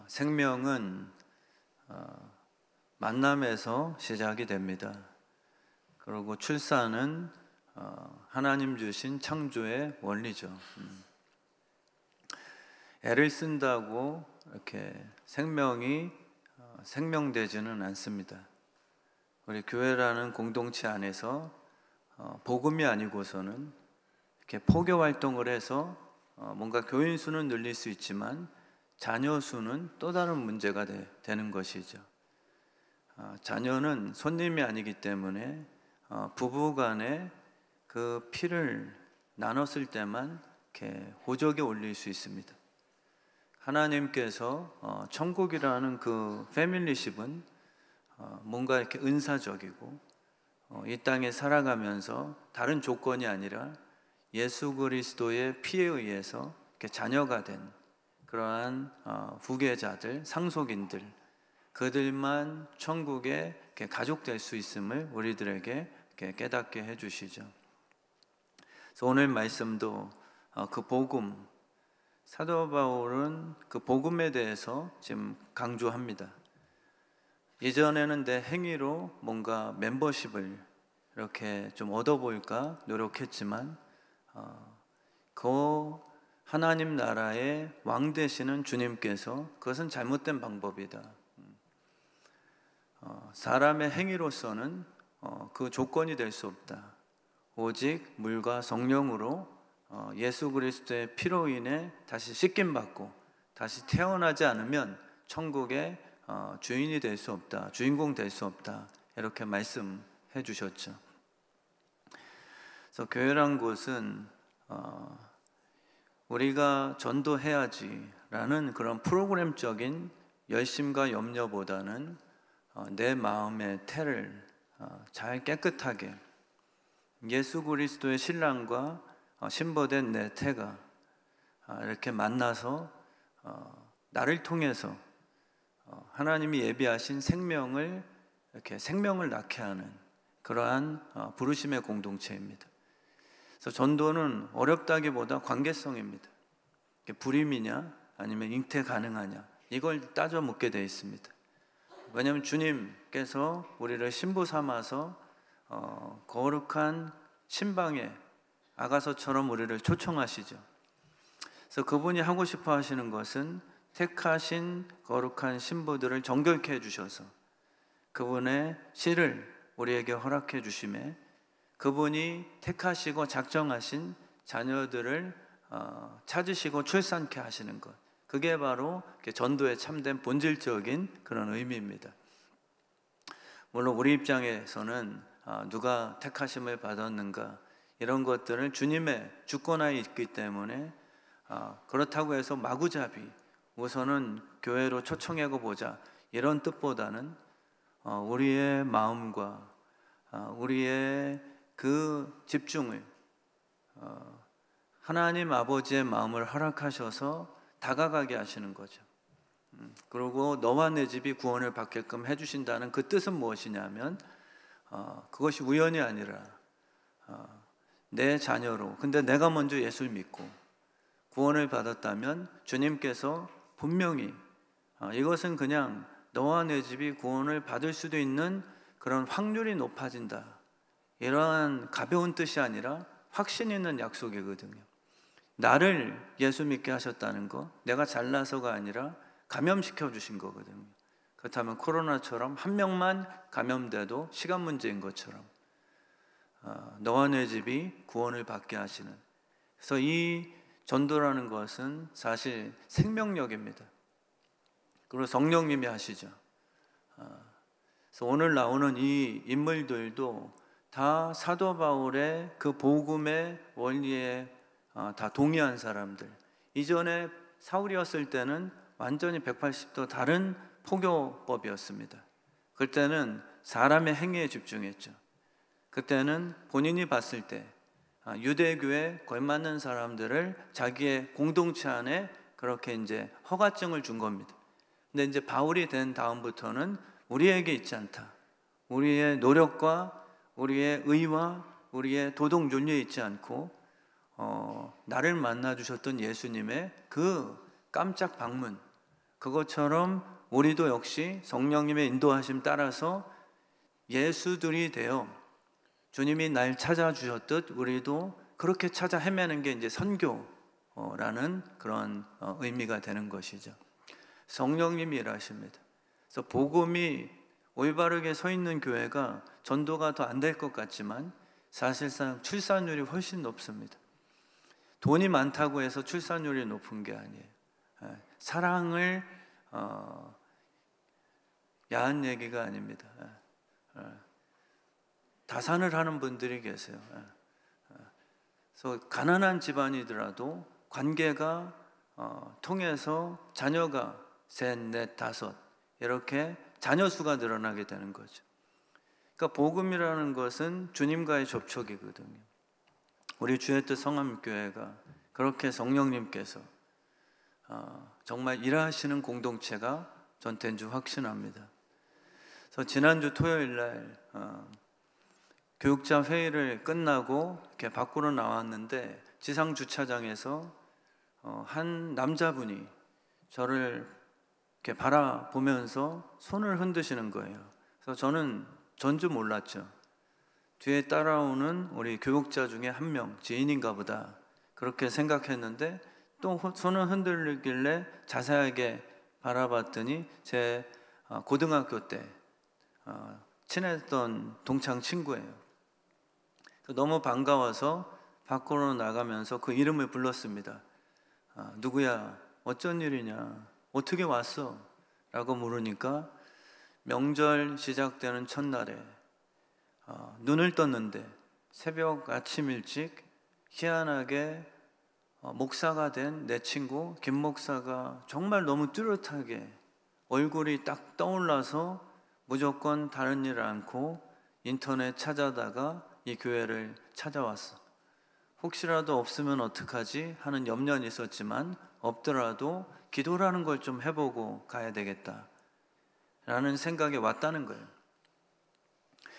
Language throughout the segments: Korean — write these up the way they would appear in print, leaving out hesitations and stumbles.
생명은 만남에서 시작이 됩니다. 그리고 출산은 하나님 주신 창조의 원리죠. 애를 쓴다고 이렇게 생명이 생명되지는 않습니다. 우리 교회라는 공동체 안에서 복음이 아니고서는 이렇게 포교 활동을 해서 뭔가 교인 수는 늘릴 수 있지만 자녀 수는 또 다른 문제가 되는 것이죠. 자녀는 손님이 아니기 때문에 부부 간에 그 피를 나눴을 때만 이렇게 호적에 올릴 수 있습니다. 하나님께서 천국이라는 그 패밀리십은 뭔가 이렇게 은사적이고 이 땅에 살아가면서 다른 조건이 아니라 예수 그리스도의 피에 의해서 이렇게 자녀가 된 그러한 후계자들, 상속인들, 그들만 천국에 이렇게 가족될 수 있음을 우리들에게 이렇게 깨닫게 해주시죠. 그래서 오늘 말씀도 그 복음, 사도 바울은 그 복음에 대해서 지금 강조합니다. 이전에는 내 행위로 뭔가 멤버십을 이렇게 좀 얻어볼까 노력했지만 그 하나님 나라의 왕 되시는 주님께서 그것은 잘못된 방법이다. 사람의 행위로서는 그 조건이 될 수 없다. 오직 물과 성령으로 예수 그리스도의 피로 인해 다시 씻김받고 다시 태어나지 않으면 천국의 주인이 될 수 없다. 주인공 될 수 없다. 이렇게 말씀해 주셨죠. 그래서 교회란 곳은 우리가 전도해야지라는 그런 프로그램적인 열심과 염려보다는 내 마음의 태를 잘 깨끗하게 예수 그리스도의 신랑과 신부된 내 태가 이렇게 만나서 나를 통해서 하나님이 예비하신 생명을 이렇게 생명을 낳게 하는 그러한 부르심의 공동체입니다. 그래서 전도는 어렵다기보다 관계성입니다. 불임이냐 아니면 잉태 가능하냐 이걸 따져 묻게 되어 있습니다. 왜냐하면 주님께서 우리를 신부 삼아서 거룩한 신방에 아가서처럼 우리를 초청하시죠. 그래서 그분이 하고 싶어 하시는 것은 택하신 거룩한 신부들을 정결케 해주셔서 그분의 씨를 우리에게 허락해 주심에 그분이 택하시고 작정하신 자녀들을 찾으시고 출산케 하시는 것, 그게 바로 전도의 참된 본질적인 그런 의미입니다. 물론 우리 입장에서는 누가 택하심을 받았는가 이런 것들을 주님의 주권하에 있기 때문에 그렇다고 해서 마구잡이 우선은 교회로 초청하고 보자 이런 뜻보다는 우리의 마음과 우리의 그 집중을 하나님 아버지의 마음을 허락하셔서 다가가게 하시는 거죠. 그리고 너와 내 집이 구원을 받게끔 해주신다는 그 뜻은 무엇이냐면 그것이 우연이 아니라 내 자녀로, 근데 내가 먼저 예수를 믿고 구원을 받았다면 주님께서 분명히 이것은 그냥 너와 내 집이 구원을 받을 수도 있는 그런 확률이 높아진다, 이러한 가벼운 뜻이 아니라 확신 있는 약속이거든요. 나를 예수 믿게 하셨다는 거, 내가 잘나서가 아니라 감염시켜 주신 거거든요. 그렇다면 코로나처럼 한 명만 감염돼도 시간 문제인 것처럼 너와 내 집이 구원을 받게 하시는, 그래서 이 전도라는 것은 사실 생명력입니다. 그리고 성령님이 하시죠. 그래서 오늘 나오는 이 인물들도 다 사도 바울의 그 복음의 원리에 다 동의한 사람들. 이전에 사울이었을 때는 완전히 180도 다른 포교법이었습니다. 그때는 사람의 행위에 집중했죠. 그때는 본인이 봤을 때 유대교에 걸맞는 사람들을 자기의 공동체 안에 그렇게 이제 허가증을 준 겁니다. 근데 이제 바울이 된 다음부터는 우리에게 있지 않다. 우리의 노력과 우리의 의와 우리의 도덕 윤리에 있지 않고 나를 만나 주셨던 예수님의 그 깜짝 방문, 그것처럼 우리도 역시 성령님의 인도하심 따라서 예수들이 되어 주님이 날 찾아주셨듯 우리도 그렇게 찾아 헤매는 게 이제 선교라는 그런 의미가 되는 것이죠. 성령님이 일하십니다. 그래서 복음이 올바르게 서 있는 교회가 전도가 더 안 될 것 같지만 사실상 출산율이 훨씬 높습니다. 돈이 많다고 해서 출산율이 높은 게 아니에요. 사랑을 야한 얘기가 아닙니다. 다산을 하는 분들이 계세요. 그래서 가난한 집안이더라도 관계가 통해서 자녀가 셋, 넷, 다섯 이렇게 자녀 수가 늘어나게 되는 거죠. 그러니까 복음이라는 것은 주님과의 접촉이거든요. 우리 주의 뜻 성함교회가 그렇게 성령님께서 정말 일하시는 공동체가 전 된 줄 확신합니다. 그래서 지난주 토요일 날 교육자 회의를 끝나고 이렇게 밖으로 나왔는데 지상 주차장에서 한 남자분이 저를 이렇게 바라보면서 손을 흔드시는 거예요. 그래서 저는 전주 몰랐죠. 뒤에 따라오는 우리 교육자 중에 한 명, 지인인가 보다 그렇게 생각했는데 또 손을 흔들길래 자세하게 바라봤더니 제 고등학교 때 친했던 동창 친구예요. 너무 반가워서 밖으로 나가면서 그 이름을 불렀습니다. 누구야? 어쩐 일이냐? 어떻게 왔어? 라고 물으니까 명절 시작되는 첫날에 눈을 떴는데 새벽 아침 일찍 희한하게 목사가 된 내 친구 김 목사가 정말 너무 뚜렷하게 얼굴이 딱 떠올라서 무조건 다른 일 않고 인터넷 찾아다가 이 교회를 찾아왔어. 혹시라도 없으면 어떡하지 하는 염려는 있었지만 없더라도 기도라는 걸 좀 해보고 가야 되겠다 라는 생각이 왔다는 거예요.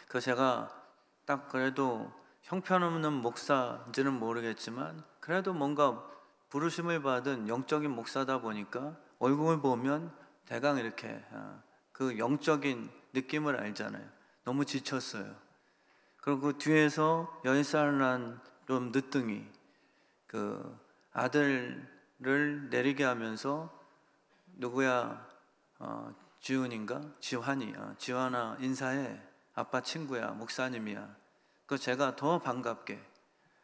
그래서 제가 딱 그래도 형편없는 목사인지는 모르겠지만 그래도 뭔가 부르심을 받은 영적인 목사다 보니까 얼굴을 보면 대강 이렇게 그 영적인 느낌을 알잖아요. 너무 지쳤어요. 그리고 뒤에서 10살 난 좀 늦둥이 그 아들을 내리게 하면서 누구야? 지훈인가? 지환아 인사해. 아빠 친구야, 목사님이야. 그 제가 더 반갑게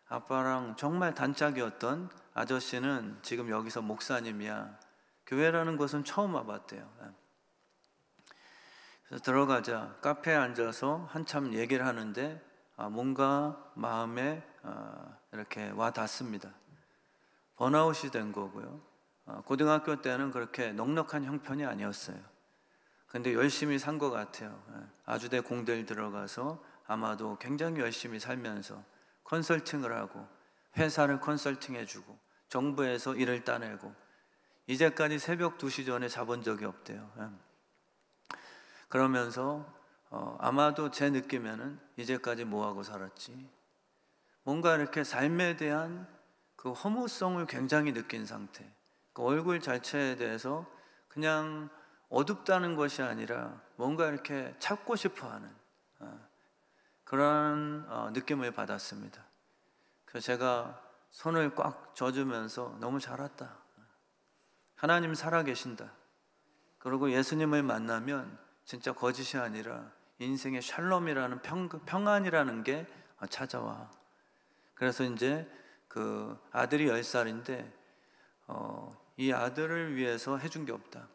아빠랑 정말 단짝이었던 아저씨는 지금 여기서 목사님이야. 교회라는 곳은 처음 와봤대요. 그래서 들어가자 카페에 앉아서 한참 얘기를 하는데 뭔가 마음에 이렇게 와 닿습니다. 번아웃이 된 거고요. 고등학교 때는 그렇게 넉넉한 형편이 아니었어요. 근데 열심히 산 것 같아요. 아주대 공대를 들어가서 아마도 굉장히 열심히 살면서 컨설팅을 하고 회사를 컨설팅해주고 정부에서 일을 따내고 이제까지 새벽 2시 전에 자본 적이 없대요. 그러면서 아마도 제 느낌에는 이제까지 뭐하고 살았지? 뭔가 이렇게 삶에 대한 그 허무성을 굉장히 느낀 상태. 그 얼굴 자체에 대해서 그냥 어둡다는 것이 아니라 뭔가 이렇게 찾고 싶어하는 그런 느낌을 받았습니다. 그래서 제가 손을 꽉 쥐어주면서 너무 잘 왔다. 하나님 살아계신다. 그리고 예수님을 만나면 진짜 거짓이 아니라 인생의 샬롬이라는 평안이라는 게 찾아와. 그래서 이제 그 아들이 10살인데 이 아들을 위해서 해준 게 없다.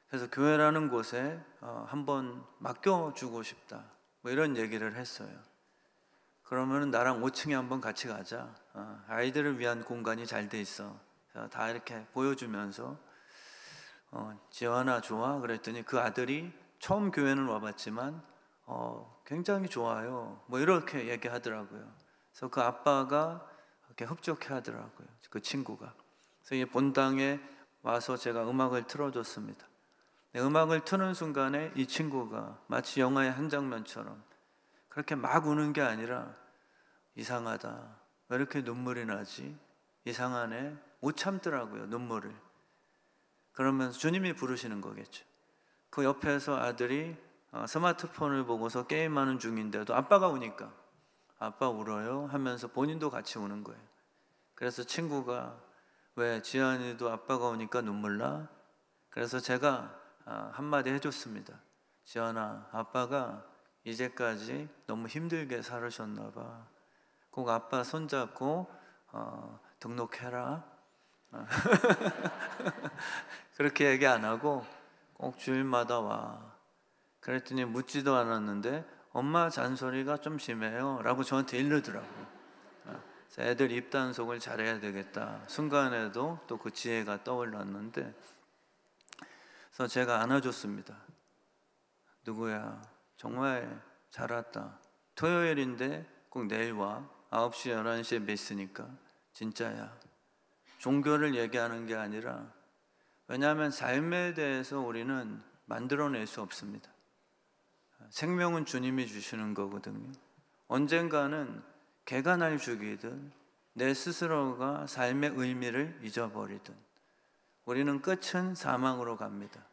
그래서 교회라는 곳에 한번 맡겨주고 싶다. 뭐 이런 얘기를 했어요. 그러면 나랑 5층에 한번 같이 가자. 아이들을 위한 공간이 잘 돼 있어. 다 이렇게 보여주면서 지환아 좋아? 그랬더니 그 아들이 처음 교회는 와봤지만 굉장히 좋아요. 뭐 이렇게 얘기하더라고요. 그래서 그 아빠가 이렇게 흡족해 하더라고요. 그 친구가. 그래서 이 본당에 와서 제가 음악을 틀어줬습니다. 음악을 트는 순간에 이 친구가 마치 영화의 한 장면처럼 그렇게 막 우는 게 아니라 이상하다. 왜 이렇게 눈물이 나지? 이상하네. 못 참더라고요, 눈물을. 그러면서 주님이 부르시는 거겠죠. 그 옆에서 아들이 스마트폰을 보고서 게임하는 중인데도 아빠가 우니까 아빠 울어요 하면서 본인도 같이 우는 거예요. 그래서 친구가 왜 지안이도 아빠가 우니까 눈물 나? 그래서 제가 한마디 해줬습니다. 지안아, 아빠가 이제까지 너무 힘들게 살으셨나 봐. 꼭 아빠 손잡고 등록해라. 그렇게 얘기 안 하고 꼭 주일마다 와. 그랬더니 묻지도 않았는데 엄마 잔소리가 좀 심해요 라고 저한테 이르더라고요. 그래서 애들 입단속을 잘해야 되겠다. 순간에도 또 그 지혜가 떠올랐는데, 그래서 제가 안아줬습니다. 누구야, 정말 잘 왔다. 토요일인데 꼭 내일 와. 9시 11시에 메시니까 진짜야. 종교를 얘기하는 게 아니라, 왜냐하면 삶에 대해서 우리는 만들어낼 수 없습니다. 생명은 주님이 주시는 거거든요. 언젠가는 개가 날 죽이든 내 스스로가 삶의 의미를 잊어버리든 우리는 끝은 사망으로 갑니다.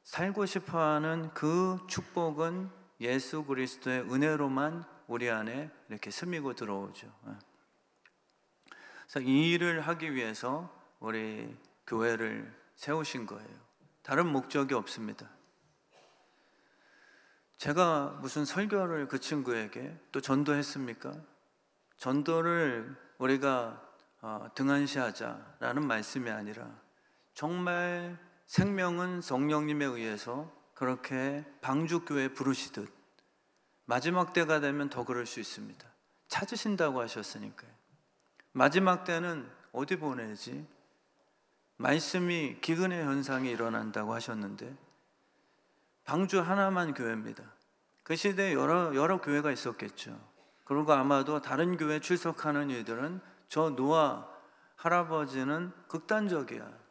살고 싶어하는 그 축복은 예수 그리스도의 은혜로만 우리 안에 이렇게 스미고 들어오죠. 그래서 이 일을 하기 위해서 우리 교회를 세우신 거예요. 다른 목적이 없습니다. 제가 무슨 설교를 그 친구에게 또 전도했습니까? 전도를 우리가 등한시하자라는 말씀이 아니라 정말 생명은 성령님에 의해서 그렇게 방주교회 부르시듯 마지막 때가 되면 더 그럴 수 있습니다. 찾으신다고 하셨으니까요. 마지막 때는 어디 보내지? 말씀이 기근의 현상이 일어난다고 하셨는데 방주 하나만 교회입니다. 그 시대에 여러 교회가 있었겠죠. 그리고 아마도 다른 교회 출석하는 이들은 저 노아 할아버지는 극단적이야.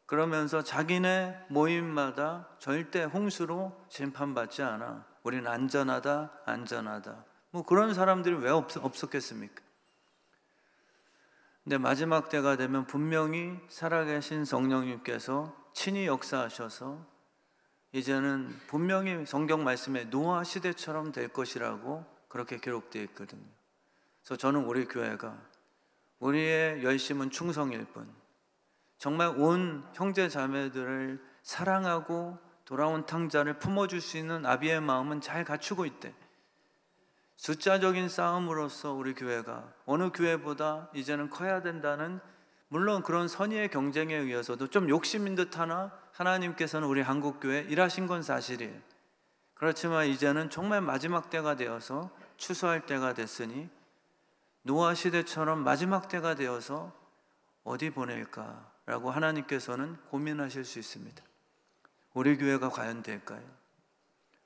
그러면서 자기네 모임마다 절대 홍수로 심판받지 않아. 우리는 안전하다. 뭐 그런 사람들이 왜 없었겠습니까? 근데 마지막 때가 되면 분명히 살아계신 성령님께서 친히 역사하셔서 이제는 분명히 성경 말씀에 노아 시대처럼 될 것이라고 그렇게 기록되어 있거든요. 그래서 저는 우리 교회가 우리의 열심은 충성일 뿐 정말 온 형제 자매들을 사랑하고 돌아온 탕자를 품어줄 수 있는 아비의 마음은 잘 갖추고 있대. 숫자적인 싸움으로서 우리 교회가 어느 교회보다 이제는 커야 된다는, 물론 그런 선의의 경쟁에 의해서도 좀 욕심인 듯 하나 하나님께서는 우리 한국교회 일하신 건 사실이에요. 그렇지만 이제는 정말 마지막 때가 되어서 추수할 때가 됐으니 노아 시대처럼 마지막 때가 되어서 어디 보낼까라고 하나님께서는 고민하실 수 있습니다. 우리 교회가 과연 될까요?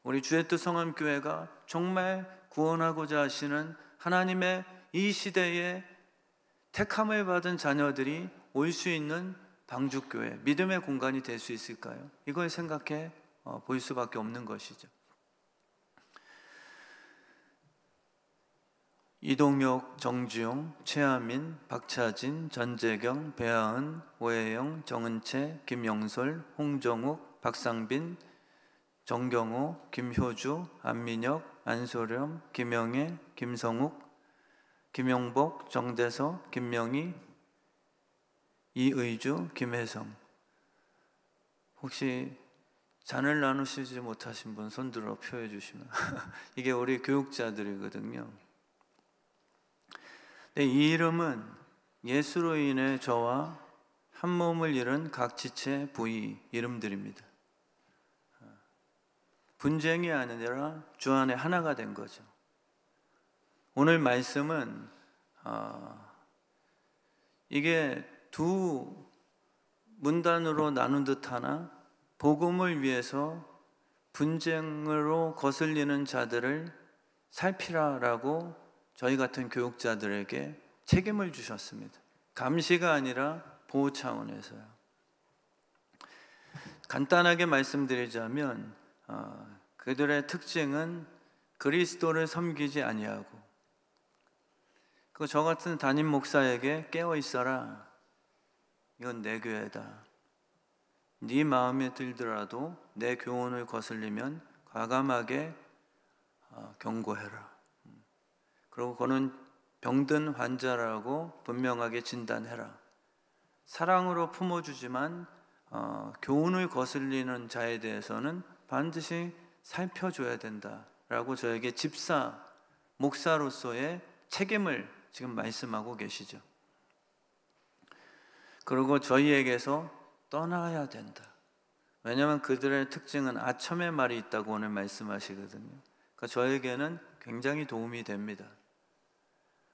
우리 주의 뜻 성함교회가 정말 구원하고자 하시는 하나님의 이 시대에 택함을 받은 자녀들이 올 수 있는 방주교회, 믿음의 공간이 될 수 있을까요? 이걸 생각해 볼 수밖에 없는 것이죠. 이동혁, 정주용, 최하민, 박차진, 전재경, 배하은, 오혜영, 정은채, 김영솔, 홍정욱, 박상빈, 정경호, 김효주, 안민혁, 안소렴, 김영애, 김성욱, 김용복, 정대서, 김명희, 이의주, 김혜성. 혹시 잔을 나누시지 못하신 분 손들어 표해 주시면 이게 우리 교육자들이거든요. 근데 이 이름은 예수로 인해 저와 한 몸을 이룬 각 지체 부위 이름들입니다. 분쟁이 아니라 주 안에 하나가 된 거죠. 오늘 말씀은 이게 두 문단으로 나눈 듯하나 복음을 위해서 분쟁으로 거슬리는 자들을 살피라라고 저희 같은 교육자들에게 책임을 주셨습니다. 감시가 아니라 보호 차원에서요. 간단하게 말씀드리자면 그들의 특징은 그리스도를 섬기지 아니하고, 저 같은 담임 목사에게 깨어 있어라. 이건 내 교회다. 네 마음에 들더라도 내 교훈을 거슬리면 과감하게 경고해라. 그리고 그는 병든 환자라고 분명하게 진단해라. 사랑으로 품어주지만 교훈을 거슬리는 자에 대해서는 반드시 살펴줘야 된다라고 저에게 집사, 목사로서의 책임을 지금 말씀하고 계시죠. 그리고 저희에게서 떠나야 된다. 왜냐하면 그들의 특징은 아첨의 말이 있다고 오늘 말씀하시거든요. 그러니까 저에게는 굉장히 도움이 됩니다.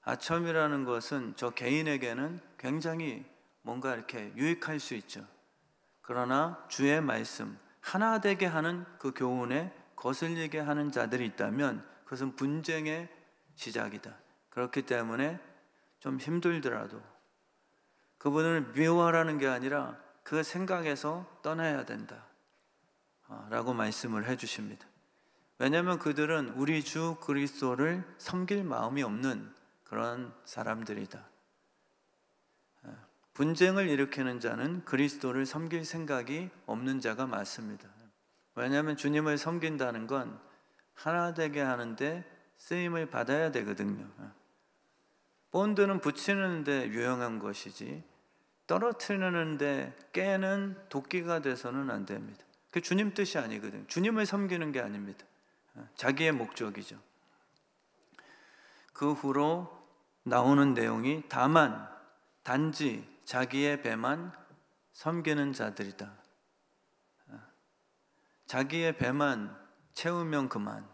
아첨이라는 것은 저 개인에게는 굉장히 뭔가 이렇게 유익할 수 있죠. 그러나 주의 말씀, 하나 되게 하는 그 교훈에 거슬리게 하는 자들이 있다면 그것은 분쟁의 시작이다. 그렇기 때문에 좀 힘들더라도 그분을 미워하라는 게 아니라 그 생각에서 떠나야 된다 라고 말씀을 해주십니다. 왜냐하면 그들은 우리 주 그리스도를 섬길 마음이 없는 그런 사람들이다. 분쟁을 일으키는 자는 그리스도를 섬길 생각이 없는 자가 맞습니다. 왜냐하면 주님을 섬긴다는 건 하나 되게 하는데 쓰임을 받아야 되거든요. 본드는 붙이는데 유용한 것이지 떨어뜨리는데 깨는 도끼가 돼서는 안 됩니다. 그게 주님 뜻이 아니거든요. 주님을 섬기는 게 아닙니다. 자기의 목적이죠. 그 후로 나오는 내용이 다만 단지 자기의 배만 섬기는 자들이다. 자기의 배만 채우면 그만.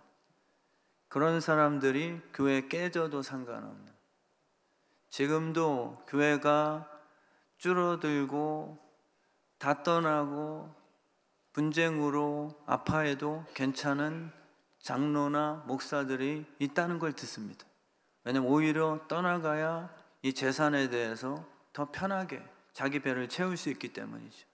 그런 사람들이 교회 깨져도 상관없는, 지금도 교회가 줄어들고 다 떠나고 분쟁으로 아파해도 괜찮은 장로나 목사들이 있다는 걸 듣습니다. 왜냐하면 오히려 떠나가야 이 재산에 대해서 더 편하게 자기 배를 채울 수 있기 때문이죠.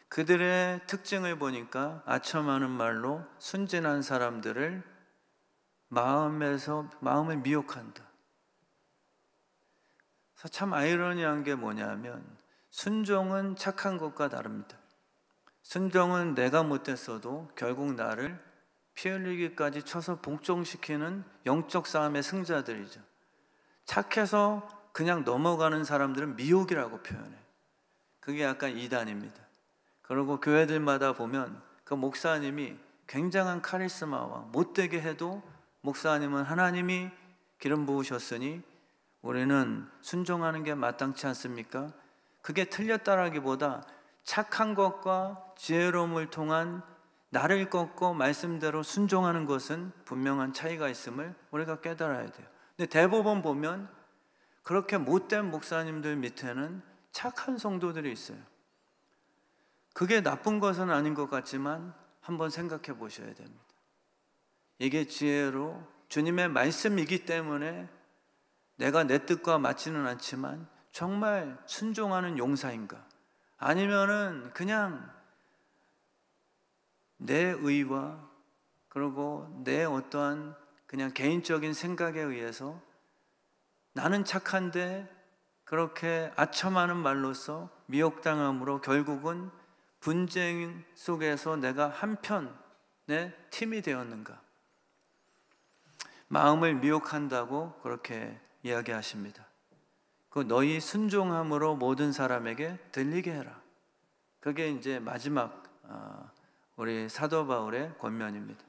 그들의 특징을 보니까 아첨하는 말로 순진한 사람들을 마음을 미혹한다. 그래서 참 아이러니한 게 뭐냐면 순종은 착한 것과 다릅니다. 순종은 내가 못했어도 결국 나를 피 흘리기까지 쳐서 복종시키는 영적 싸움의 승자들이죠. 착해서 그냥 넘어가는 사람들은 미혹이라고 표현해요. 그게 약간 이단입니다. 그리고 교회들마다 보면 그 목사님이 굉장한 카리스마와 못되게 해도 목사님은 하나님이 기름 부으셨으니 우리는 순종하는 게 마땅치 않습니까? 그게 틀렸다라기보다 착한 것과 지혜로움을 통한 나를 꺾고 말씀대로 순종하는 것은 분명한 차이가 있음을 우리가 깨달아야 돼요. 근데 대부분 보면 그렇게 못된 목사님들 밑에는 착한 성도들이 있어요. 그게 나쁜 것은 아닌 것 같지만 한번 생각해 보셔야 됩니다. 이게 지혜로 주님의 말씀이기 때문에 내가 내 뜻과 맞지는 않지만 정말 순종하는 용사인가? 아니면은 그냥 내 의와 그리고 내 어떠한 그냥 개인적인 생각에 의해서 나는 착한데 그렇게 아첨하는 말로써 미혹당함으로 결국은 분쟁 속에서 내가 한편의 팀이 되었는가? 마음을 미혹한다고 그렇게 이야기하십니다. 그 너희 순종함으로 모든 사람에게 들리게 해라. 그게 이제 마지막 우리 사도 바울의 권면입니다.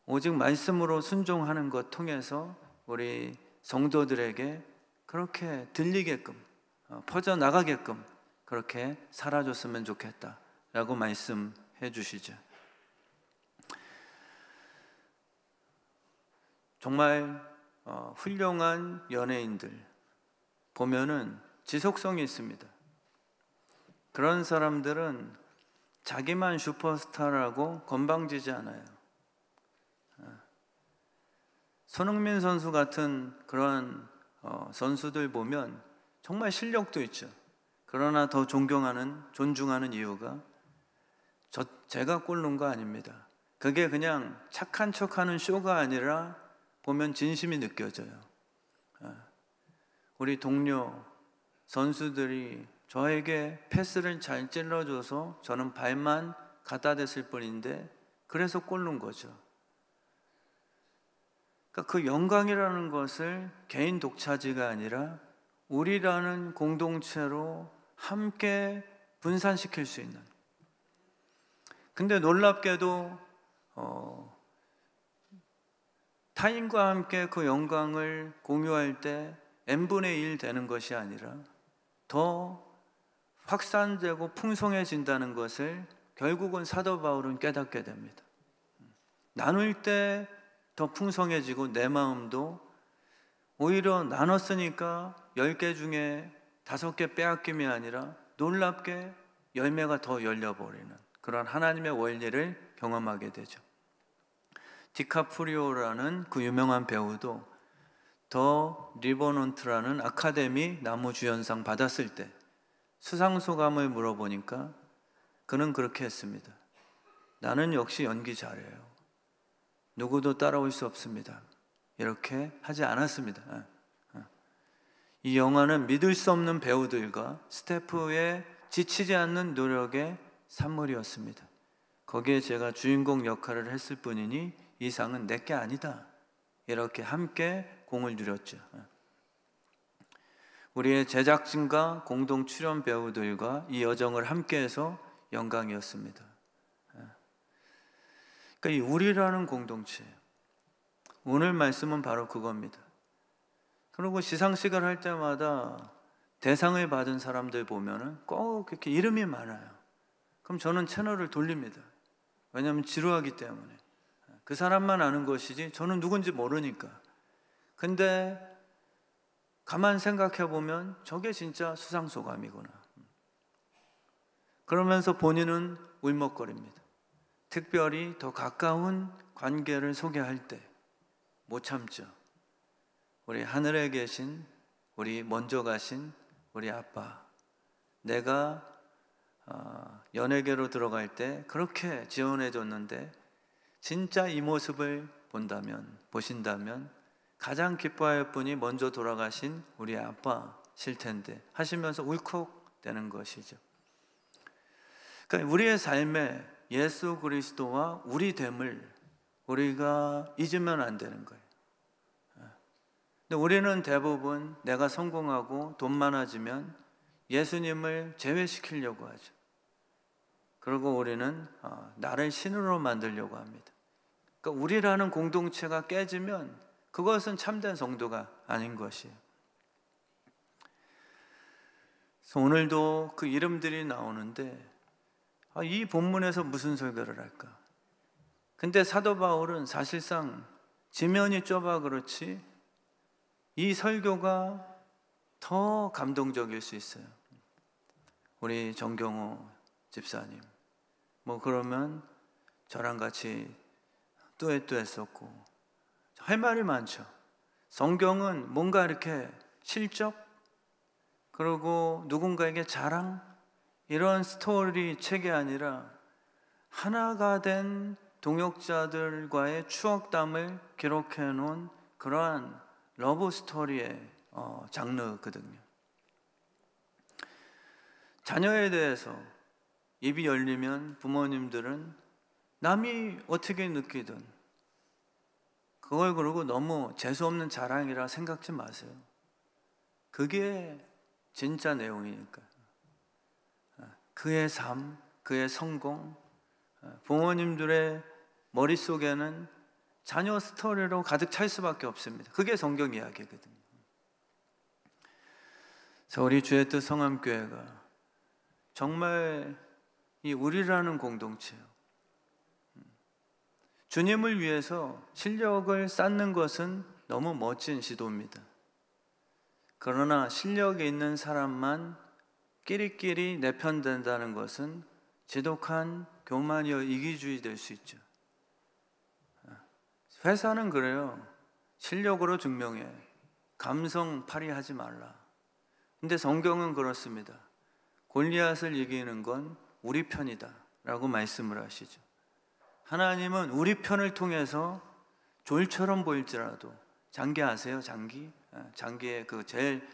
오직 말씀으로 순종하는 것 통해서 우리 성도들에게 그렇게 들리게끔 퍼져나가게끔 그렇게 살아줬으면 좋겠다라고 말씀해 주시죠. 정말 훌륭한 연예인들 보면은 지속성이 있습니다. 그런 사람들은 자기만 슈퍼스타라고 건방지지 않아요. 손흥민 선수 같은 그런 선수들 보면 정말 실력도 있죠. 그러나 더 존중하는 이유가 제가 골 넣은 거 아닙니다. 그게 그냥 착한 척하는 쇼가 아니라 보면 진심이 느껴져요. 우리 동료 선수들이 저에게 패스를 잘 찔러줘서 저는 발만 갖다 댔을 뿐인데 그래서 골 넣은 거죠. 그러니까 그 영광이라는 것을 개인 독차지가 아니라 우리라는 공동체로 함께 분산시킬 수 있는. 근데 놀랍게도 타인과 함께 그 영광을 공유할 때 n분의 1 되는 것이 아니라 더 확산되고 풍성해진다는 것을 결국은 사도 바울은 깨닫게 됩니다. 나눌 때 더 풍성해지고 내 마음도 오히려 나눴으니까 10개 중에 5개 빼앗김이 아니라 놀랍게 열매가 더 열려버리는 그런 하나님의 원리를 경험하게 되죠. 디카프리오라는 그 유명한 배우도 더 리버넌트라는 아카데미 나무주연상 받았을 때 수상소감을 물어보니까 그는 그렇게 했습니다. 나는 역시 연기 잘해요. 누구도 따라올 수 없습니다. 이렇게 하지 않았습니다. 이 영화는 믿을 수 없는 배우들과 스태프의 지치지 않는 노력의 산물이었습니다. 거기에 제가 주인공 역할을 했을 뿐이니 이 상은 내게 아니다. 이렇게 함께 공을 들였죠. 우리의 제작진과 공동 출연 배우들과 이 여정을 함께해서 영광이었습니다. 그러니까 이 우리라는 공동체, 오늘 말씀은 바로 그겁니다. 그리고 시상식을 할 때마다 대상을 받은 사람들 보면은 꼭 이렇게 이름이 많아요. 그럼 저는 채널을 돌립니다. 왜냐하면 지루하기 때문에. 그 사람만 아는 것이지 저는 누군지 모르니까. 근데 가만 생각해 보면 저게 진짜 수상소감이구나. 그러면서 본인은 울먹거립니다. 특별히 더 가까운 관계를 소개할 때 못 참죠. 우리 하늘에 계신, 우리 먼저 가신 우리 아빠, 내가 연예계로 들어갈 때 그렇게 지원해 줬는데 진짜 이 모습을 보신다면 가장 기뻐할 분이 먼저 돌아가신 우리 아빠실 텐데 하시면서 울컥되는 것이죠. 그러니까 우리의 삶에 예수 그리스도와 우리 됨을 우리가 잊으면 안 되는 거예요. 근데 우리는 대부분 내가 성공하고 돈 많아지면 예수님을 제외시키려고 하죠. 그리고 우리는 나를 신으로 만들려고 합니다. 그러니까 우리라는 공동체가 깨지면 그것은 참된 성도가 아닌 것이에요. 그래서 오늘도 그 이름들이 나오는데 이 본문에서 무슨 설교를 할까? 근데 사도 바울은 사실상 지면이 좁아 그렇지 이 설교가 더 감동적일 수 있어요. 우리 정경호 집사님 그러면 저랑 같이 뚜엣뚜엣 했고 할 말이 많죠. 성경은 뭔가 이렇게 실적 그리고 누군가에게 자랑 이런 스토리 책이 아니라 하나가 된 동역자들과의 추억담을 기록해 놓은 그러한 러브 스토리의 장르거든요. 자녀에 대해서 입이 열리면 부모님들은 남이 어떻게 느끼든 그걸 그러고 너무 재수없는 자랑이라 생각지 마세요. 그게 진짜 내용이니까. 그의 삶, 그의 성공, 부모님들의 머릿속에는 자녀 스토리로 가득 찰 수밖에 없습니다. 그게 성경 이야기거든요. 그래서 우리 주의 뜻 성함교회가 정말 이 우리라는 공동체요. 주님을 위해서 실력을 쌓는 것은 너무 멋진 시도입니다. 그러나 실력이 있는 사람만 끼리끼리 내 편 된다는 것은 지독한 교만이여 이기주의 될 수 있죠. 회사는 그래요. 실력으로 증명해. 감성 발휘하지 말라. 근데 성경은 그렇습니다. 골리앗을 이기는 건 우리 편이다 라고 말씀을 하시죠. 하나님은 우리 편을 통해서 졸처럼 보일지라도 장기 아세요? 장기의 그 제일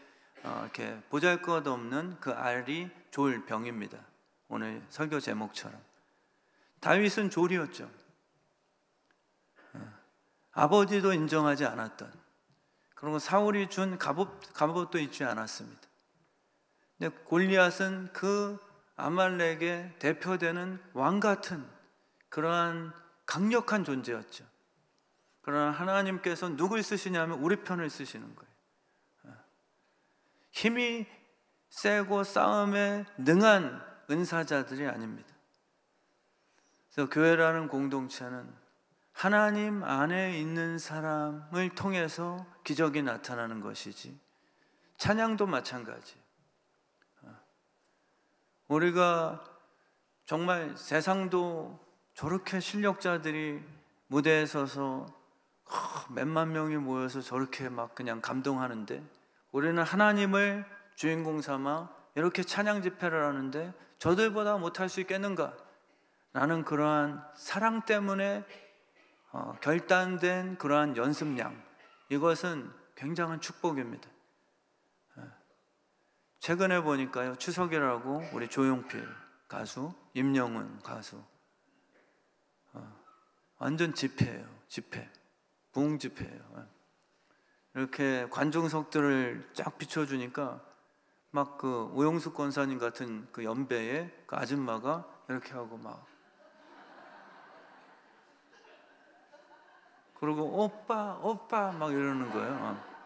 이렇게 보잘것없는 그 알이 졸 병입니다. 오늘 설교 제목처럼 다윗은 졸이었죠. 아버지도 인정하지 않았던, 그리고 사울이 준 갑옷도 입지 않았습니다. 근데 골리앗은 그 아말렉의 대표되는 왕 같은 그러한 강력한 존재였죠. 그러나 하나님께서 누굴 쓰시냐면 우리 편을 쓰시는 거예요. 힘이 세고 싸움에 능한 은사자들이 아닙니다. 그래서 교회라는 공동체는 하나님 안에 있는 사람을 통해서 기적이 나타나는 것이지, 찬양도 마찬가지예요. 우리가 정말 세상도 저렇게 실력자들이 무대에 서서 몇만 명이 모여서 저렇게 막 그냥 감동하는데, 우리는 하나님을 주인공 삼아 이렇게 찬양 집회를 하는데 저들보다 못할 수 있겠는가? 라는 그러한 사랑 때문에 결단된 그러한 연습량, 이것은 굉장한 축복입니다. 최근에 보니까요, 추석이라고 우리 조용필 가수, 임영웅 가수 완전 집회예요. 집회, 부흥 집회예요. 이렇게 관중석들을 쫙 비춰주니까 막 그 오영숙 권사님 같은 그 연배의 그 아줌마가 이렇게 하고 막, 그리고 오빠 막 이러는 거예요.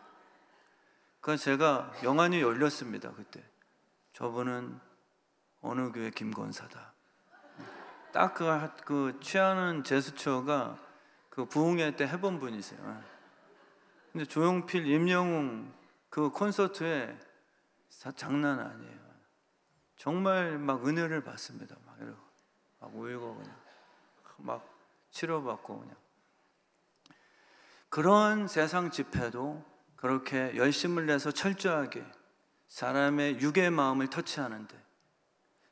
그래서 제가 영안이 열렸습니다. 그때 저분은 어느 교회 김권사다. 딱 그 취하는 제스처가 그 부흥회 때 해본 분이세요. 근데 조용필, 임영웅 그 콘서트에 장난 아니에요. 정말 막 은혜를 받습니다. 막 이러고 막 울고 그냥 막 치료받고 그냥. 그런 세상 집회도 그렇게 열심을 내서 철저하게 사람의 육의 마음을 터치하는데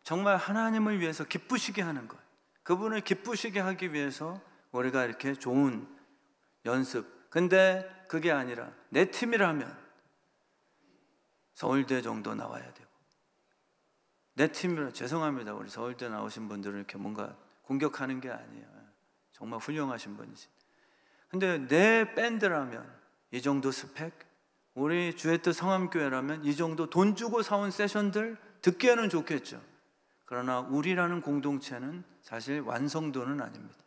정말 하나님을 위해서 기쁘시게 하는 것, 그분을 기쁘시게 하기 위해서 우리가 이렇게 좋은 연습. 근데 그게 아니라 내 팀이라면 서울대 정도 나와야 되고, 내 팀이라, 죄송합니다, 우리 서울대 나오신 분들은 이렇게 뭔가 공격하는 게 아니에요. 정말 훌륭하신 분이지. 근데 내 밴드라면 이 정도 스펙, 우리 주의 뜻 성함교회라면 이 정도 돈 주고 사온 세션들 듣기에는 좋겠죠. 그러나 우리라는 공동체는 사실 완성도는 아닙니다.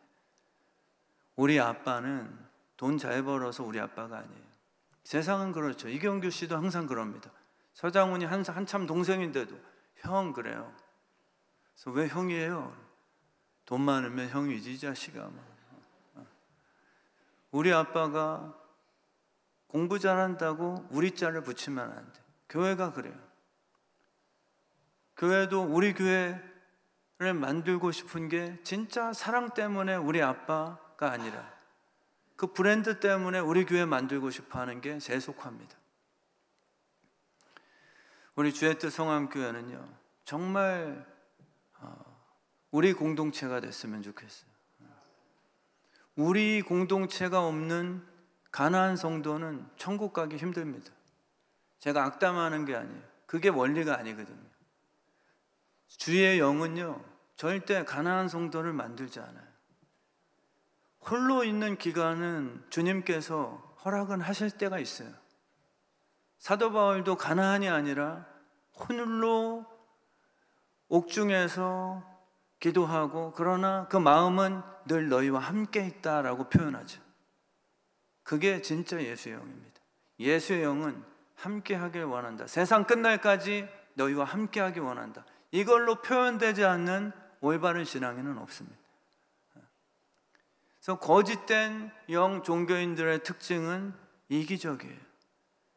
우리 아빠는 돈 잘 벌어서 우리 아빠가 아니에요. 세상은 그렇죠. 이경규 씨도 항상 그럽니다. 서장훈이 한참 동생인데도 형 그래요. 그래서 왜 형이에요? 돈 많으면 형이지 이 자식아. 우리 아빠가 공부 잘한다고 우리 자를 붙이면 안 돼. 교회가 그래요. 교회도 우리 교회를 만들고 싶은 게 진짜 사랑 때문에 우리 아빠가 아니라 그 브랜드 때문에 우리 교회 만들고 싶어 하는 게 세속화입니다. 우리 주의 뜻 성함교회는요, 정말 우리 공동체가 됐으면 좋겠어요. 우리 공동체가 없는 가나안 성도는 천국 가기 힘듭니다. 제가 악담하는 게 아니에요. 그게 원리가 아니거든요. 주의 영은요, 절대 가나안 성도를 만들지 않아요. 홀로 있는 기간은 주님께서 허락은 하실 때가 있어요. 사도 바울도 가나안이 아니라 홀로 옥중에서 기도하고, 그러나 그 마음은 늘 너희와 함께 있다라고 표현하죠. 그게 진짜 예수의 영입니다. 예수의 영은 함께 하길 원한다. 세상 끝날까지 너희와 함께 하길 원한다. 이걸로 표현되지 않는 올바른 신앙에는 없습니다. 그래서 거짓된 영 종교인들의 특징은 이기적이에요.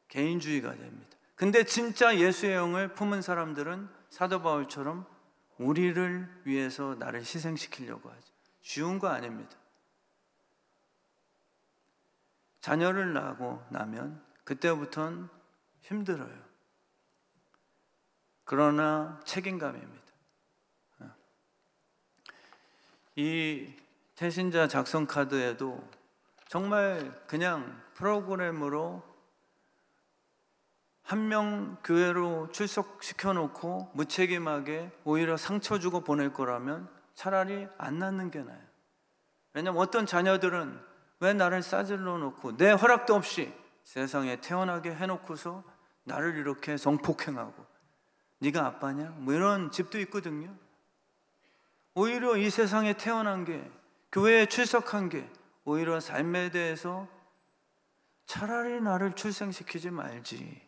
개인주의가 됩니다. 근데 진짜 예수의 영을 품은 사람들은 사도 바울처럼 우리를 위해서 나를 희생시키려고 하죠. 쉬운 거 아닙니다. 자녀를 낳고 나면 그때부터는 힘들어요. 그러나 책임감입니다. 이 태신자 작성 카드에도 정말 그냥 프로그램으로 한 명 교회로 출석시켜 놓고 무책임하게 오히려 상처 주고 보낼 거라면 차라리 안 낳는 게 나아요. 왜냐면 어떤 자녀들은 왜 나를 싸질러 놓고 내 허락도 없이 세상에 태어나게 해놓고서 나를 이렇게 성폭행하고 네가 아빠냐? 뭐 이런 집도 있거든요. 오히려 이 세상에 태어난 게, 교회에 출석한 게 오히려 삶에 대해서 차라리 나를 출생시키지 말지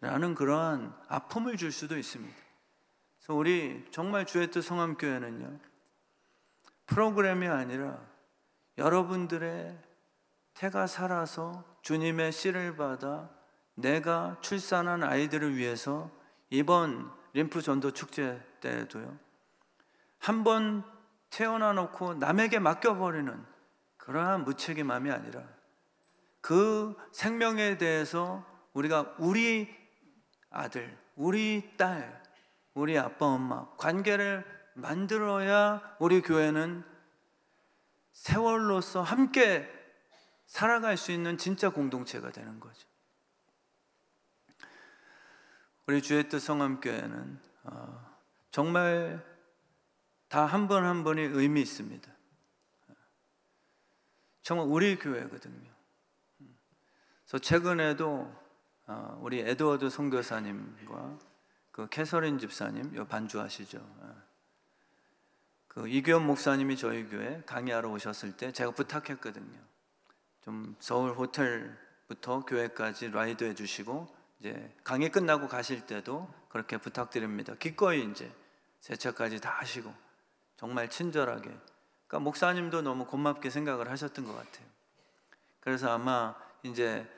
라는 그러한 아픔을 줄 수도 있습니다. 그래서 우리 정말 주의 뜻 성함교회는요, 프로그램이 아니라 여러분들의 태가 살아서 주님의 씨를 받아 내가 출산한 아이들을 위해서 이번 림프 전도 축제 때에도요, 한 번 태어나 놓고 남에게 맡겨버리는 그러한 무책임함이 아니라 그 생명에 대해서 우리가 우리 아들, 우리 딸, 우리 아빠, 엄마 관계를 만들어야 우리 교회는 세월로서 함께 살아갈 수 있는 진짜 공동체가 되는 거죠. 우리 주의 뜻 성함교회는 정말 다 한 분 한 분이 의미 있습니다. 정말 우리 교회거든요. 그래서 최근에도 우리 에드워드 선교사님과 그 캐서린 집사님, 요 반주하시죠. 그 이규현 목사님이 저희 교회 강의하러 오셨을 때 제가 부탁했거든요. 좀 서울 호텔부터 교회까지 라이드 해주시고 이제 강의 끝나고 가실 때도 그렇게 부탁드립니다. 기꺼이 이제 세차까지 다 하시고 정말 친절하게. 그러니까 목사님도 너무 고맙게 생각을 하셨던 것 같아요. 그래서 아마 이제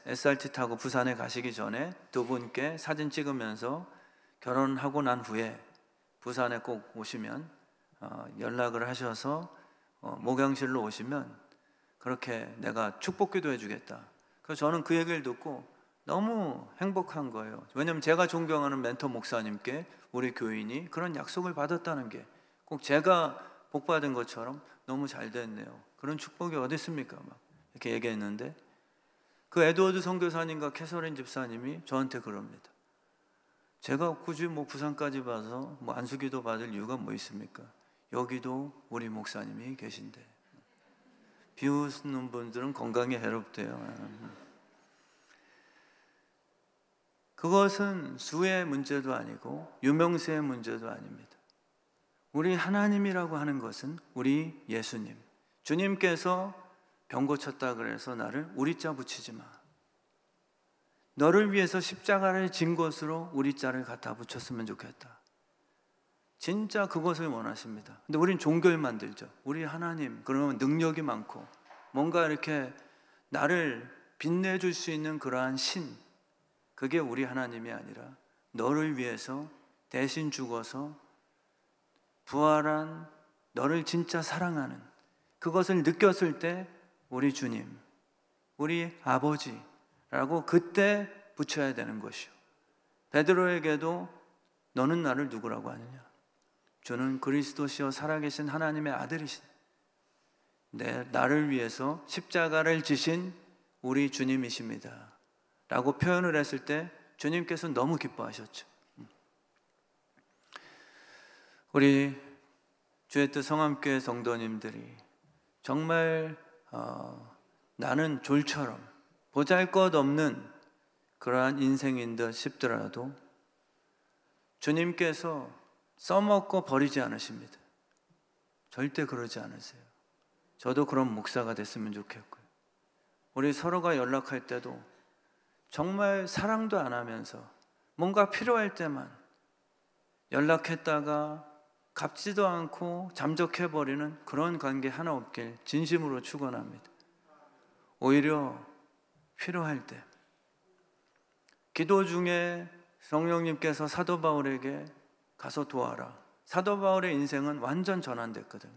SRT 타고 부산에 가시기 전에 두 분께 사진 찍으면서 결혼하고 난 후에 부산에 꼭 오시면 연락을 하셔서 목양실로 오시면 그렇게 내가 축복기도 해주겠다. 그래서 저는 그 얘기를 듣고 너무 행복한 거예요. 왜냐하면 제가 존경하는 멘토 목사님께 우리 교인이 그런 약속을 받았다는 게 꼭 제가 복 받은 것처럼 너무 잘 됐네요. 그런 축복이 어디 있습니까? 막 이렇게 얘기했는데 그 에드워드 선교사님과 캐서린 집사님이 저한테 그럽니다. 제가 굳이 뭐 부산까지 봐서 뭐 안수기도 받을 이유가 뭐 있습니까? 여기도 우리 목사님이 계신데 비웃는 분들은 건강에 해롭대요. 그것은 수의 문제도 아니고 유명세의 문제도 아닙니다. 우리 하나님이라고 하는 것은 우리 예수님, 주님께서 병 고쳤다 그래서 나를 우리자 붙이지 마. 너를 위해서 십자가를 진 것으로 우리자를 갖다 붙였으면 좋겠다. 진짜 그것을 원하십니다. 근데 우린 종교를 만들죠. 우리 하나님, 그러면 능력이 많고 뭔가 이렇게 나를 빛내줄 수 있는 그러한 신, 그게 우리 하나님이 아니라 너를 위해서 대신 죽어서 부활한 너를 진짜 사랑하는 그것을 느꼈을 때 우리 주님, 우리 아버지라고 그때 붙여야 되는 것이요. 베드로에게도 너는 나를 누구라고 하느냐? 주는 그리스도시요 살아계신 하나님의 아들이시네. 나를 위해서 십자가를 지신 우리 주님이십니다 라고 표현을 했을 때 주님께서 너무 기뻐하셨죠. 우리 주의 뜻 성함교회 성도님들이 정말 나는 졸처럼 보잘것없는 그러한 인생인 듯 싶더라도 주님께서 써먹고 버리지 않으십니다. 절대 그러지 않으세요. 저도 그런 목사가 됐으면 좋겠고요. 우리 서로가 연락할 때도 정말 사랑도 안 하면서 뭔가 필요할 때만 연락했다가 갚지도 않고 잠적해버리는 그런 관계 하나 없길 진심으로 축원합니다. 오히려 필요할 때 기도 중에 성령님께서 사도 바울에게 가서 도와라. 사도 바울의 인생은 완전 전환됐거든요.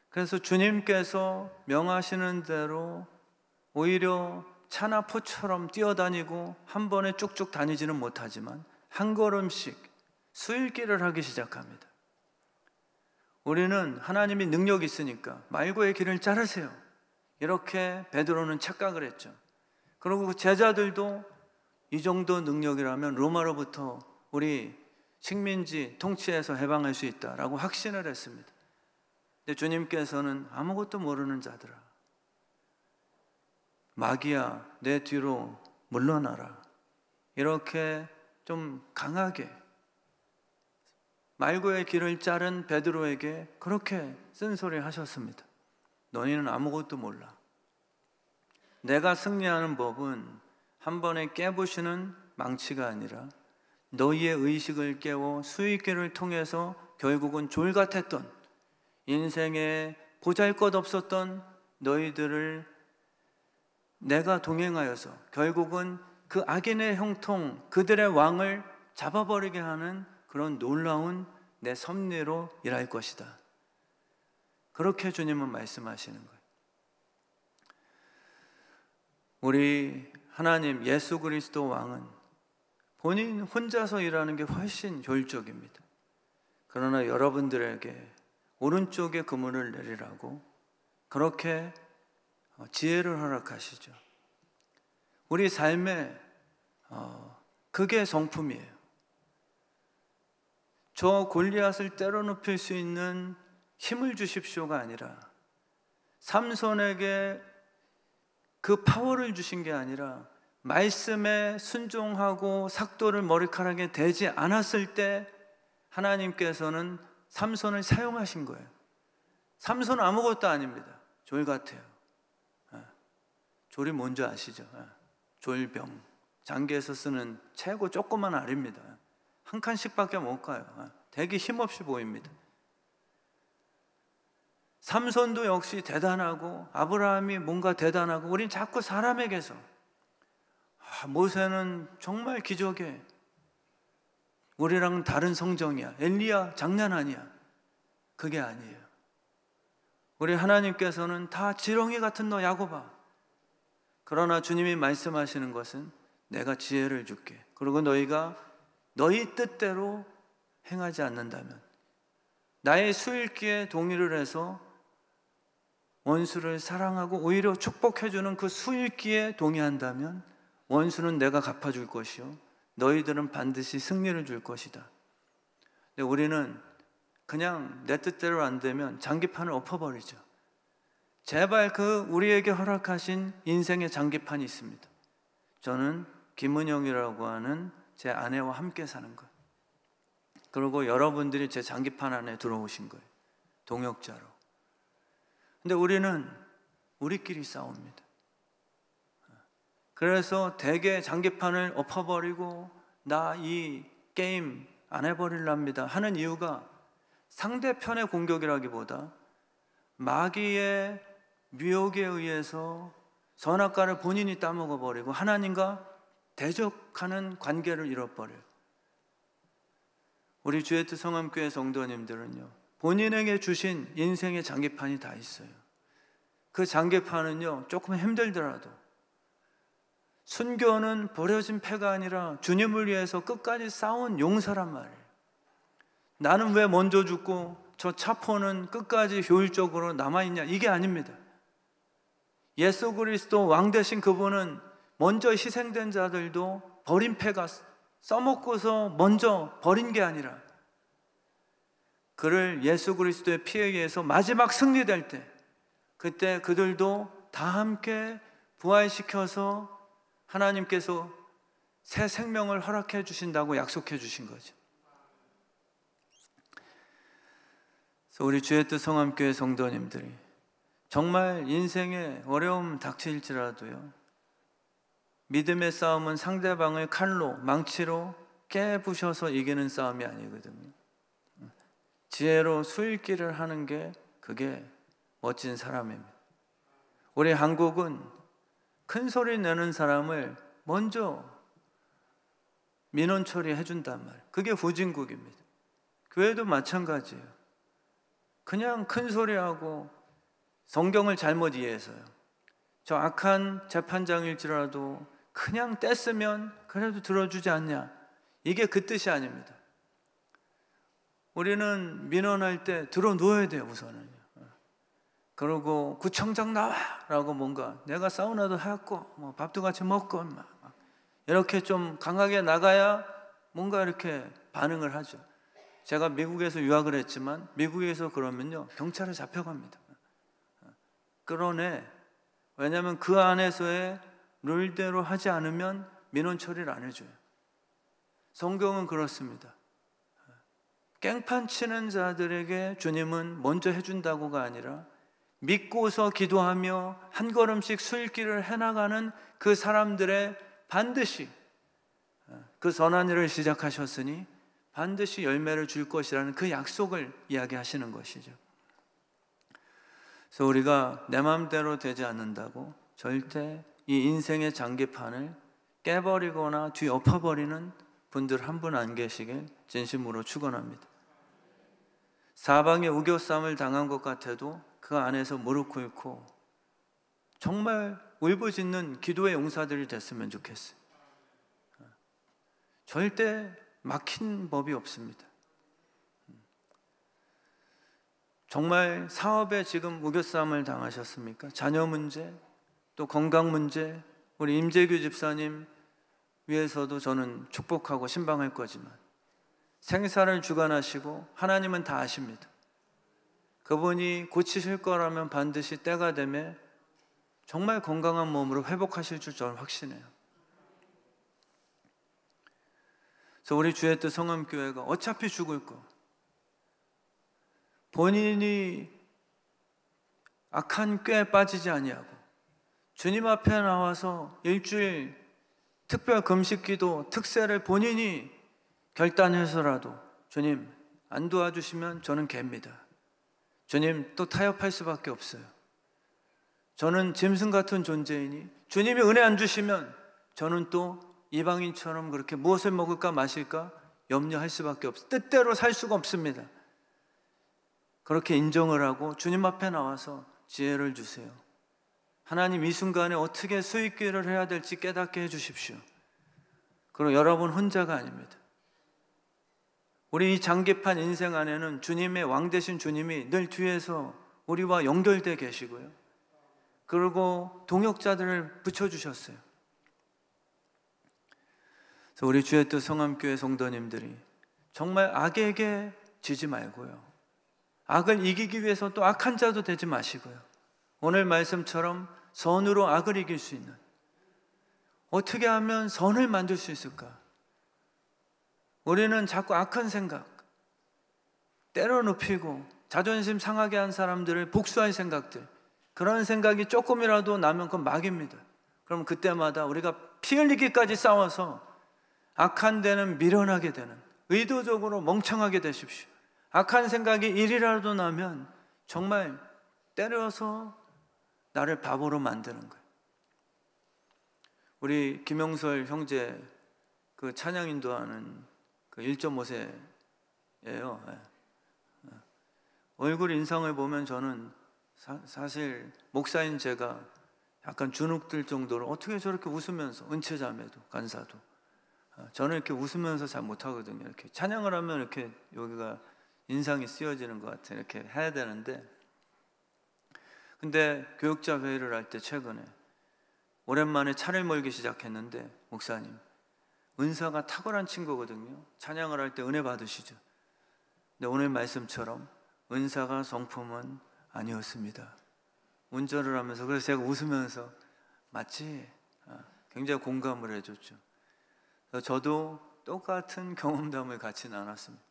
그래서 주님께서 명하시는 대로 오히려 차나 포처럼 뛰어다니고 한 번에 쭉쭉 다니지는 못하지만 한 걸음씩 수일길을 하기 시작합니다. 우리는 하나님이 능력이 있으니까 말고의 길을 자르세요. 이렇게 베드로는 착각을 했죠. 그리고 그 제자들도 이 정도 능력이라면 로마로부터 우리 식민지 통치에서 해방할 수 있다라고 확신을 했습니다. 근데 주님께서는 아무것도 모르는 자들아, 마귀야 내 뒤로 물러나라, 이렇게 좀 강하게 말고의 길을 자른 베드로에게 그렇게 쓴소리 하셨습니다. 너희는 아무것도 몰라. 내가 승리하는 법은 한 번에 깨부시는 망치가 아니라 너희의 의식을 깨워 수익기를 통해서 결국은 졸같았던 인생에 보잘것없었던 너희들을 내가 동행하여서 결국은 그 악인의 형통, 그들의 왕을 잡아버리게 하는 그런 놀라운 내 섭리로 일할 것이다. 그렇게 주님은 말씀하시는 거예요. 우리 하나님 예수 그리스도 왕은 본인 혼자서 일하는 게 훨씬 효율적입니다. 그러나 여러분들에게 오른쪽에 그물을 내리라고 그렇게 지혜를 허락하시죠. 우리 삶에 그게 성품이에요. 저 골리앗을 때려눕힐 수 있는 힘을 주십시오가 아니라, 삼손에게 그 파워를 주신 게 아니라 말씀에 순종하고 삭도를 머리카락에 대지 않았을 때 하나님께서는 삼손을 사용하신 거예요. 삼손은 아무것도 아닙니다. 졸 같아요. 졸이 뭔지 아시죠? 졸병, 장기에서 쓰는 최고 조그만 알입니다. 한 칸씩밖에 못 가요. 되게 힘없이 보입니다. 삼손도 역시 대단하고 아브라함이 뭔가 대단하고, 우린 자꾸 사람에게서 모세는 정말 기적에 우리랑 다른 성정이야, 엘리야 장난 아니야. 그게 아니에요. 우리 하나님께서는 다 지렁이 같은 너 야곱아. 그러나 주님이 말씀하시는 것은 내가 지혜를 줄게. 그리고 너희가 너희 뜻대로 행하지 않는다면, 나의 수일기에 동의를 해서 원수를 사랑하고 오히려 축복해주는 그 수일기에 동의한다면 원수는 내가 갚아줄 것이요 너희들은 반드시 승리를 줄 것이다. 근데 우리는 그냥 내 뜻대로 안 되면 장기판을 엎어버리죠. 제발 그 우리에게 허락하신 인생의 장기판이 있습니다. 저는 김은영이라고 하는 제 아내와 함께 사는 거예요. 그리고 여러분들이 제 장기판 안에 들어오신 거예요. 동역자로. 근데 우리는 우리끼리 싸웁니다. 그래서 대개 장기판을 엎어버리고 나 이 게임 안 해버릴랍니다 하는 이유가 상대편의 공격이라기보다 마귀의 유혹에 의해서 선악과를 본인이 따먹어버리고 하나님과 대적하는 관계를 잃어버려요. 우리 주의 뜻 성함교회 성도님들은요, 본인에게 주신 인생의 장기판이 다 있어요. 그 장기판은요, 조금 힘들더라도 순교는 버려진 패가 아니라 주님을 위해서 끝까지 싸운 용사란 말이에요. 나는 왜 먼저 죽고 저 차포는 끝까지 효율적으로 남아있냐, 이게 아닙니다. 예수 그리스도 왕 되신 그분은 먼저 희생된 자들도 버린 패가 써먹고서 먼저 버린 게 아니라, 그를 예수 그리스도의 피에 의해서 마지막 승리될 때, 그때 그들도 다 함께 부활시켜서 하나님께서 새 생명을 허락해 주신다고 약속해 주신 거죠. 그래서 우리 주의 뜻 성함교회 성도님들이 정말 인생에 어려움 닥칠지라도요, 믿음의 싸움은 상대방을 칼로, 망치로 깨부셔서 이기는 싸움이 아니거든요. 지혜로 수일기를 하는 게 그게 멋진 사람입니다. 우리 한국은 큰 소리 내는 사람을 먼저 민원 처리해 준단 말이에요. 그게 후진국입니다. 교회도 마찬가지예요. 그냥 큰 소리하고 성경을 잘못 이해해서요, 저 악한 재판장일지라도 그냥 뗐으면 그래도 들어주지 않냐, 이게 그 뜻이 아닙니다. 우리는 민원할 때 들어 누워야 돼요. 우선은요. 그러고 구청장 나와라고 뭔가 내가 사우나도 하고 뭐 밥도 같이 먹고 막 이렇게 좀 강하게 나가야 뭔가 이렇게 반응을 하죠. 제가 미국에서 유학을 했지만 미국에서 그러면요 경찰에 잡혀갑니다. 끌어내. 왜냐하면 그 안에서의 룰대로 하지 않으면 민원 처리를 안 해줘요. 성경은 그렇습니다. 깽판 치는 자들에게 주님은 먼저 해준다고가 아니라 믿고서 기도하며 한 걸음씩 술길을 해나가는 그 사람들의 반드시 그 선한 일을 시작하셨으니 반드시 열매를 줄 것이라는 그 약속을 이야기하시는 것이죠. 그래서 우리가 내 마음대로 되지 않는다고 절대 이 인생의 장기판을 깨버리거나 뒤엎어버리는 분들 한 분 안 계시길 진심으로 축원합니다. 사방에 우겨쌈을 당한 것 같아도 그 안에서 무릎 꿇고 정말 울부짖는 기도의 용사들이 됐으면 좋겠어요. 절대 막힌 법이 없습니다. 정말 사업에 지금 우겨쌈을 당하셨습니까? 자녀 문제, 또 건강 문제, 우리 임재규 집사님 위해서도 저는 축복하고 신방할 거지만 생사를 주관하시고 하나님은 다 아십니다. 그분이 고치실 거라면 반드시 때가 되면 정말 건강한 몸으로 회복하실 줄 저는 확신해요. 그래서 우리 주의 뜻 성암교회가 어차피 죽을 거 본인이 악한 꾀에 빠지지 아니하고 주님 앞에 나와서 일주일 특별 금식기도 특세를 본인이 결단해서라도 주님 안 도와주시면 저는 갭니다. 주님 또 타협할 수밖에 없어요. 저는 짐승 같은 존재이니 주님이 은혜 안 주시면 저는 또 이방인처럼 그렇게 무엇을 먹을까 마실까 염려할 수밖에 없어요. 뜻대로 살 수가 없습니다. 그렇게 인정을 하고 주님 앞에 나와서 지혜를 주세요. 하나님 이 순간에 어떻게 수익기를 해야 될지 깨닫게 해주십시오. 그리고 여러분 혼자가 아닙니다. 우리 이 장기판 인생 안에는 주님의 왕 되신 주님이 늘 뒤에서 우리와 연결되어 계시고요. 그리고 동역자들을 붙여주셨어요. 그래서 우리 주의 뜻 성암교회 성도님들이 정말 악에게 지지 말고요. 악을 이기기 위해서 또 악한 자도 되지 마시고요. 오늘 말씀처럼 선으로 악을 이길 수 있는, 어떻게 하면 선을 만들 수 있을까? 우리는 자꾸 악한 생각, 때려 눕히고 자존심 상하게 한 사람들을 복수할 생각들, 그런 생각이 조금이라도 나면 그건 막입니다. 그럼 그때마다 우리가 피 흘리기까지 싸워서 악한 데는 미련하게 되는, 의도적으로 멍청하게 되십시오. 악한 생각이 일이라도 나면 정말 때려서 나를 바보로 만드는 거예요. 우리 김영설 형제 그 찬양 인도하는 그 1.5세예요. 얼굴 인상을 보면 저는 사실 목사인 제가 약간 주눅들 정도로 어떻게 저렇게 웃으면서, 은채자매도 간사도 저는 이렇게 웃으면서 잘 못하거든요. 이렇게 찬양을 하면 이렇게 여기가 인상이 쓰여지는 것 같아요. 이렇게 해야 되는데, 근데 교육자 회의를 할 때 최근에 오랜만에 차를 몰기 시작했는데, 목사님 은사가 탁월한 친구거든요. 찬양을 할 때 은혜 받으시죠. 근데 오늘 말씀처럼 은사가 성품은 아니었습니다. 운전을 하면서, 그래서 제가 웃으면서 맞지? 굉장히 공감을 해줬죠. 그래서 저도 똑같은 경험담을 같이 나눴습니다.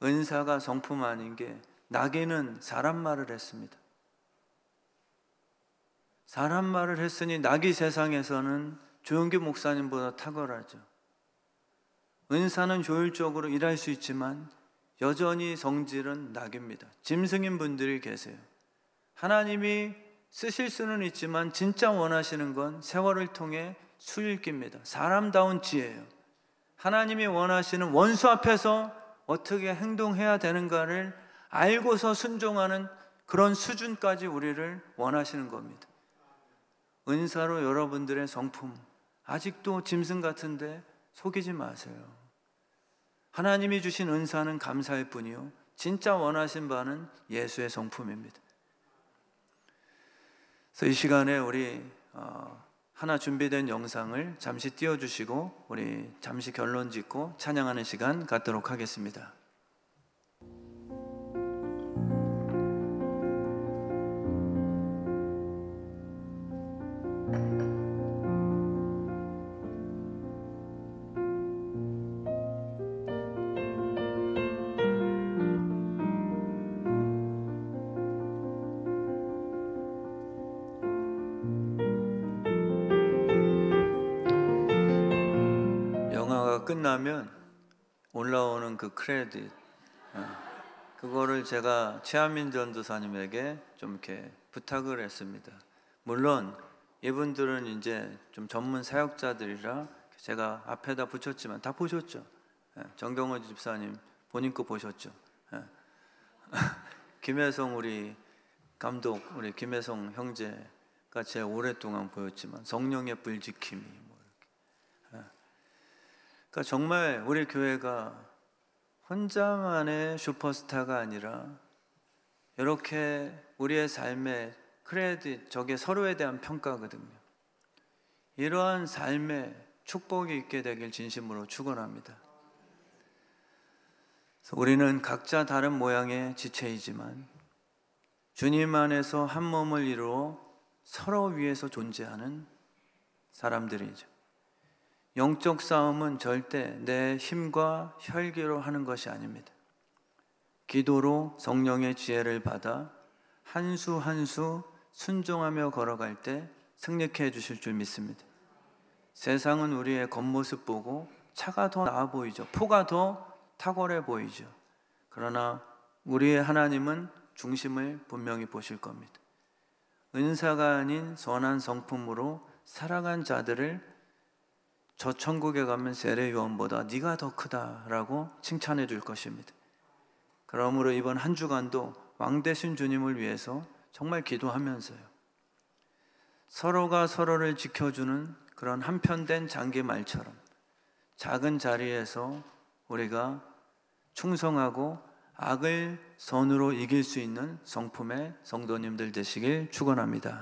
은사가 성품 아닌 게 나귀는 사람 말을 했습니다. 사람 말을 했으니 나귀 세상에서는 조용기 목사님보다 탁월하죠. 은사는 효율적으로 일할 수 있지만 여전히 성질은 나귀입니다. 짐승인 분들이 계세요. 하나님이 쓰실 수는 있지만 진짜 원하시는 건 세월을 통해 수일기입니다. 사람다운 지혜예요. 하나님이 원하시는 원수 앞에서 어떻게 행동해야 되는가를 알고서 순종하는 그런 수준까지 우리를 원하시는 겁니다. 은사로 여러분들의 성품 아직도 짐승 같은데 속이지 마세요. 하나님이 주신 은사는 감사할 뿐이요, 진짜 원하신 바는 예수의 성품입니다. 그래서 이 시간에 우리 하나 준비된 영상을 잠시 띄워주시고 우리 잠시 결론 짓고 찬양하는 시간 갖도록 하겠습니다. 끝나면 올라오는 그 크레딧, 그거를 제가 최한민 전도사님에게 좀 이렇게 부탁을 했습니다. 물론 이분들은 이제 좀 전문 사역자들이라 제가 앞에다 붙였지만 다 보셨죠? 정경호 집사님 본인 거 보셨죠? 김혜성 우리 감독, 우리 김혜성 형제가 제일 오랫동안 보였지만 성령의 불지킴이 그러니까 정말 우리 교회가 혼자만의 슈퍼스타가 아니라 이렇게 우리의 삶의 크레딧, 저게 서로에 대한 평가거든요. 이러한 삶에 축복이 있게 되길 진심으로 축원합니다. 우리는 각자 다른 모양의 지체이지만 주님 안에서 한 몸을 이루어 서로 위해서 존재하는 사람들이죠. 영적 싸움은 절대 내 힘과 혈기로 하는 것이 아닙니다. 기도로 성령의 지혜를 받아 한 수 한 수 순종하며 걸어갈 때 승리케 해주실 줄 믿습니다. 세상은 우리의 겉모습 보고 차가 더 나아 보이죠. 포가 더 탁월해 보이죠. 그러나 우리의 하나님은 중심을 분명히 보실 겁니다. 은사가 아닌 선한 성품으로 살아간 자들을 저 천국에 가면 세례요한보다 네가 더 크다라고 칭찬해 줄 것입니다. 그러므로 이번 한 주간도 왕 되신 주님을 위해서 정말 기도하면서요, 서로가 서로를 지켜주는 그런 한편된 장기말처럼 작은 자리에서 우리가 충성하고 악을 선으로 이길 수 있는 성품의 성도님들 되시길 축원합니다.